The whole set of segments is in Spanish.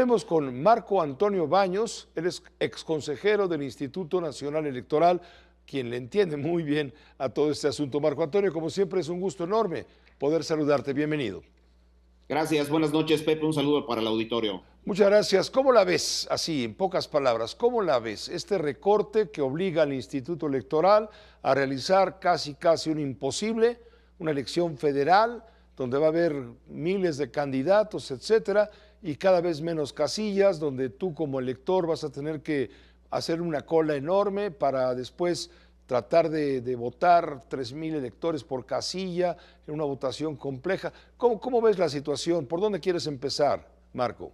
Hablaremos con Marco Antonio Baños, él es exconsejero del Instituto Nacional Electoral, quien le entiende muy bien a todo este asunto. Marco Antonio, como siempre, es un gusto enorme poder saludarte. Bienvenido. Gracias, buenas noches, Pepe. Un saludo para el auditorio. Muchas gracias. ¿Cómo la ves? Así, en pocas palabras, ¿cómo la ves? Este recorte que obliga al Instituto Electoral a realizar casi un imposible, una elección federal donde va a haber miles de candidatos, etcétera, y cada vez menos casillas, donde tú como elector vas a tener que hacer una cola enorme para después tratar de votar 3,000 electores por casilla en una votación compleja. ¿Cómo ves la situación? ¿Por dónde quieres empezar, Marco?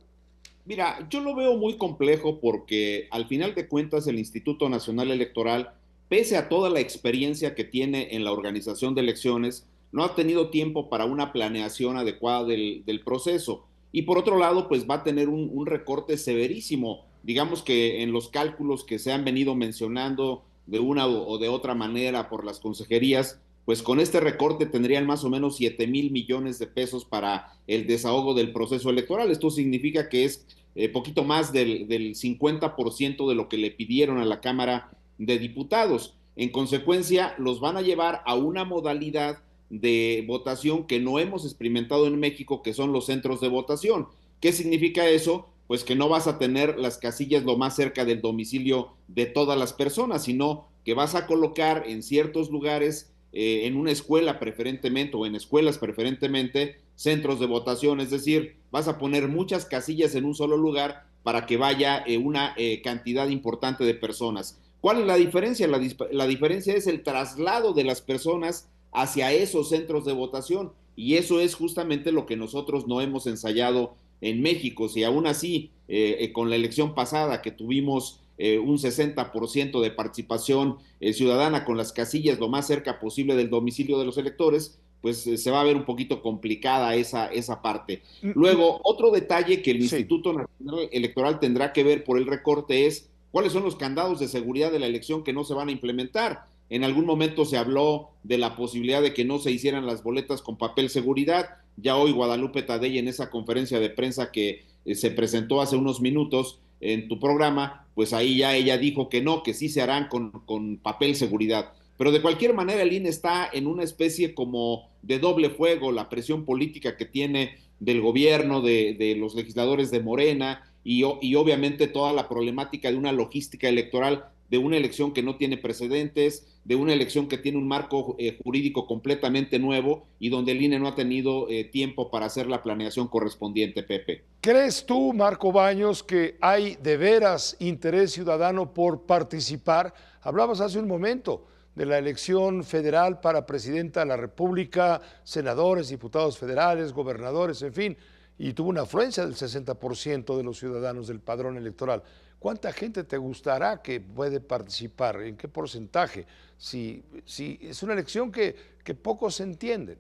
Mira, yo lo veo muy complejo porque al final de cuentas el Instituto Nacional Electoral, pese a toda la experiencia que tiene en la organización de elecciones, no ha tenido tiempo para una planeación adecuada del proceso. Y por otro lado, pues va a tener un recorte severísimo. Digamos que en los cálculos que se han venido mencionando de una o de otra manera por las consejerías, pues con este recorte tendrían más o menos 7,000 millones de pesos para el desahogo del proceso electoral. Esto significa que es poquito más del 50% de lo que le pidieron a la Cámara de Diputados. En consecuencia, los van a llevar a una modalidad de votación que no hemos experimentado en México, que son los centros de votación. ¿Qué significa eso? Pues que no vas a tener las casillas lo más cerca del domicilio de todas las personas, sino que vas a colocar en ciertos lugares, en una escuela preferentemente o en escuelas preferentemente, centros de votación, es decir, vas a poner muchas casillas en un solo lugar para que vaya una cantidad importante de personas. ¿Cuál es la diferencia? La diferencia es el traslado de las personas hacia esos centros de votación, y eso es justamente lo que nosotros no hemos ensayado en México. Si aún así, con la elección pasada que tuvimos un 60% de participación ciudadana con las casillas lo más cerca posible del domicilio de los electores, pues se va a ver un poquito complicada esa parte. Luego, otro detalle que el Sí. Instituto Nacional Electoral tendrá que ver por el recorte es cuáles son los candados de seguridad de la elección que no se van a implementar. En algún momento se habló de la posibilidad de que no se hicieran las boletas con papel seguridad. Ya hoy Guadalupe Tadei, en esa conferencia de prensa que se presentó hace unos minutos en tu programa, pues ahí ya ella dijo que no, que sí se harán con papel seguridad. Pero de cualquier manera el INE está en una especie como de doble fuego, la presión política que tiene del gobierno, de los legisladores de Morena y obviamente toda la problemática de una logística electoral, de una elección que no tiene precedentes, de una elección que tiene un marco jurídico completamente nuevo y donde el INE no ha tenido tiempo para hacer la planeación correspondiente, Pepe. ¿Crees tú, Marco Baños, que hay de veras interés ciudadano por participar? Hablabas hace un momento de la elección federal para presidenta de la República, senadores, diputados federales, gobernadores, en fin, y tuvo una afluencia del 60% de los ciudadanos del padrón electoral. ¿Cuánta gente te gustará que puede participar? ¿En qué porcentaje? Si es una elección que pocos entienden.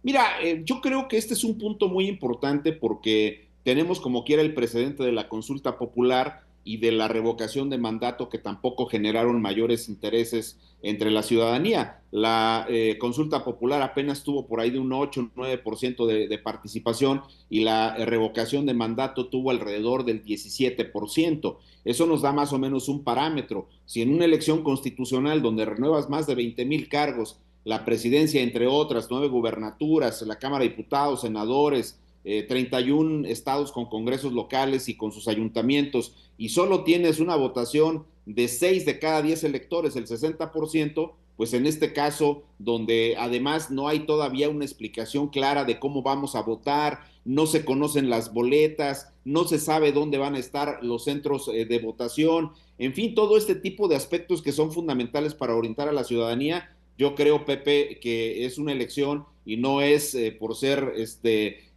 Mira, yo creo que este es un punto muy importante porque tenemos como quiera el precedente de la consulta popular y de la revocación de mandato que tampoco generaron mayores intereses entre la ciudadanía. La consulta popular apenas tuvo por ahí de un 8 o 9% de participación y la revocación de mandato tuvo alrededor del 17%. Eso nos da más o menos un parámetro. Si en una elección constitucional donde renuevas más de 20,000 cargos, la presidencia, entre otras, 9 gubernaturas, la Cámara de Diputados, senadores, 31 estados con congresos locales y con sus ayuntamientos, y solo tienes una votación de 6 de cada 10 electores, el 60%, pues en este caso, donde además no hay todavía una explicación clara de cómo vamos a votar, no se conocen las boletas, no se sabe dónde van a estar los centros de votación, en fin, todo este tipo de aspectos que son fundamentales para orientar a la ciudadanía. Yo creo, Pepe, que es una elección y no es por ser,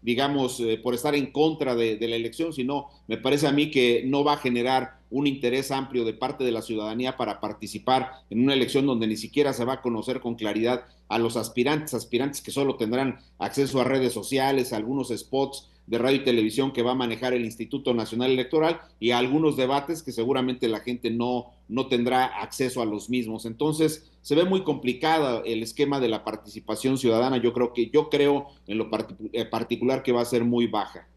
digamos, por estar en contra de la elección, sino me parece a mí que no va a generar un interés amplio de parte de la ciudadanía para participar en una elección donde ni siquiera se va a conocer con claridad a los aspirantes que solo tendrán acceso a redes sociales, a algunos spots de radio y televisión que va a manejar el Instituto Nacional Electoral y a algunos debates que seguramente la gente no tendrá acceso a los mismos. Entonces, se ve muy complicado el esquema de la participación ciudadana. Yo creo en lo particular que va a ser muy baja.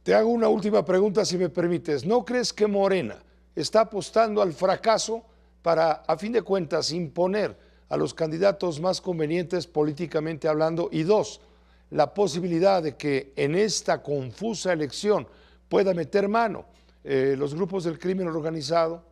Te hago una última pregunta, si me permites. ¿No crees que Morena está apostando al fracaso para, a fin de cuentas, imponer a los candidatos más convenientes políticamente hablando? Y dos, la posibilidad de que en esta confusa elección pueda meter mano los grupos del crimen organizado.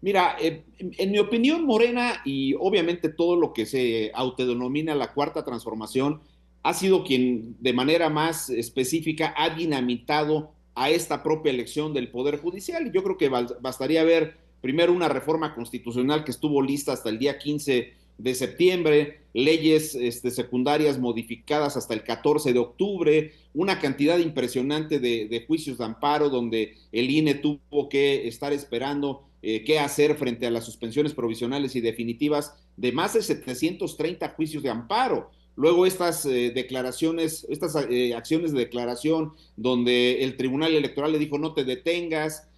Mira, en mi opinión, Morena y obviamente todo lo que se autodenomina la Cuarta Transformación ha sido quien de manera más específica ha dinamitado a esta propia elección del Poder Judicial. Y yo creo que bastaría ver primero una reforma constitucional que estuvo lista hasta el día 15 de septiembre, leyes secundarias modificadas hasta el 14 de octubre, una cantidad impresionante de juicios de amparo donde el INE tuvo que estar esperando qué hacer frente a las suspensiones provisionales y definitivas de más de 730 juicios de amparo. Luego estas declaraciones, estas acciones de declaración donde el Tribunal Electoral le dijo no te detengas,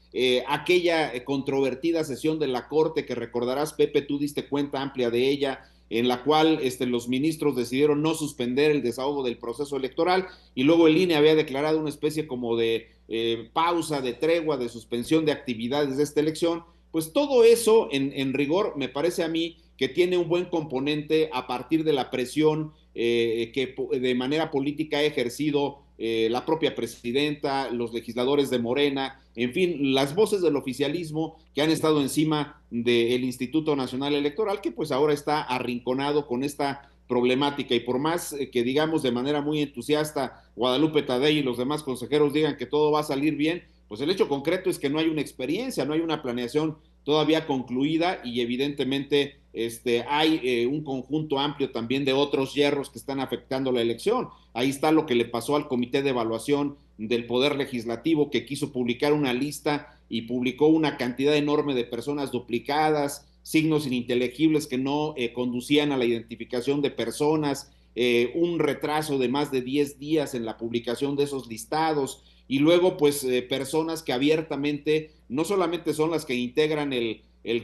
aquella controvertida sesión de la Corte que recordarás, Pepe, tú diste cuenta amplia de ella, en la cual los ministros decidieron no suspender el desahogo del proceso electoral y luego el INE había declarado una especie como de pausa, de tregua, de suspensión de actividades de esta elección. Pues todo eso en rigor me parece a mí que tiene un buen componente a partir de la presión que de manera política ha ejercido la propia presidenta, los legisladores de Morena, en fin, las voces del oficialismo que han estado encima del Instituto Nacional Electoral, que pues ahora está arrinconado con esta problemática y por más que digamos de manera muy entusiasta Guadalupe Tadei y los demás consejeros digan que todo va a salir bien, pues el hecho concreto es que no hay una experiencia, no hay una planeación todavía concluida y evidentemente hay un conjunto amplio también de otros hierros que están afectando la elección. Ahí está lo que le pasó al Comité de Evaluación del Poder Legislativo, que quiso publicar una lista y publicó una cantidad enorme de personas duplicadas, signos ininteligibles que no conducían a la identificación de personas, un retraso de más de 10 días en la publicación de esos listados, y luego pues personas que abiertamente no solamente son las que integran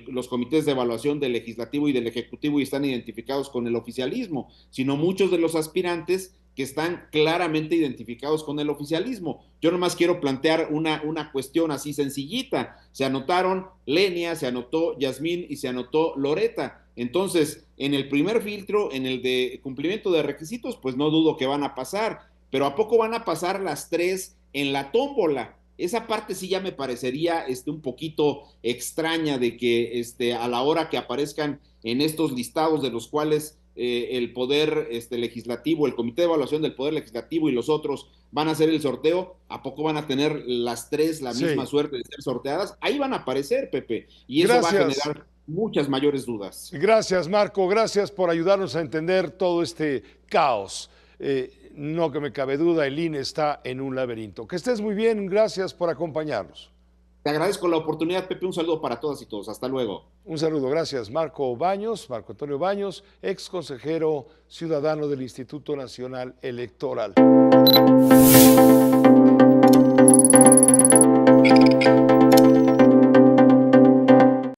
los comités de evaluación del legislativo y del ejecutivo y están identificados con el oficialismo, sino muchos de los aspirantes que están claramente identificados con el oficialismo. Yo nomás quiero plantear una cuestión así sencillita. Se anotaron Lenia, se anotó Yasmín y se anotó Loreta. Entonces, en el primer filtro, en el de cumplimiento de requisitos, pues no dudo que van a pasar, pero ¿a poco van a pasar las tres en la tómbola? Esa parte sí ya me parecería un poquito extraña de que a la hora que aparezcan en estos listados de los cuales el Poder Legislativo, el Comité de Evaluación del Poder Legislativo y los otros van a hacer el sorteo, ¿a poco van a tener las tres la misma suerte de ser sorteadas? Ahí van a aparecer, Pepe, y eso va a generar muchas mayores dudas. Gracias, Marco, gracias por ayudarnos a entender todo este caos. No que me cabe duda, el INE está en un laberinto. Que estés muy bien, gracias por acompañarnos. Te agradezco la oportunidad, Pepe, un saludo para todas y todos, hasta luego. Un saludo, gracias. Marco Antonio Baños, ex consejero ciudadano del Instituto Nacional Electoral.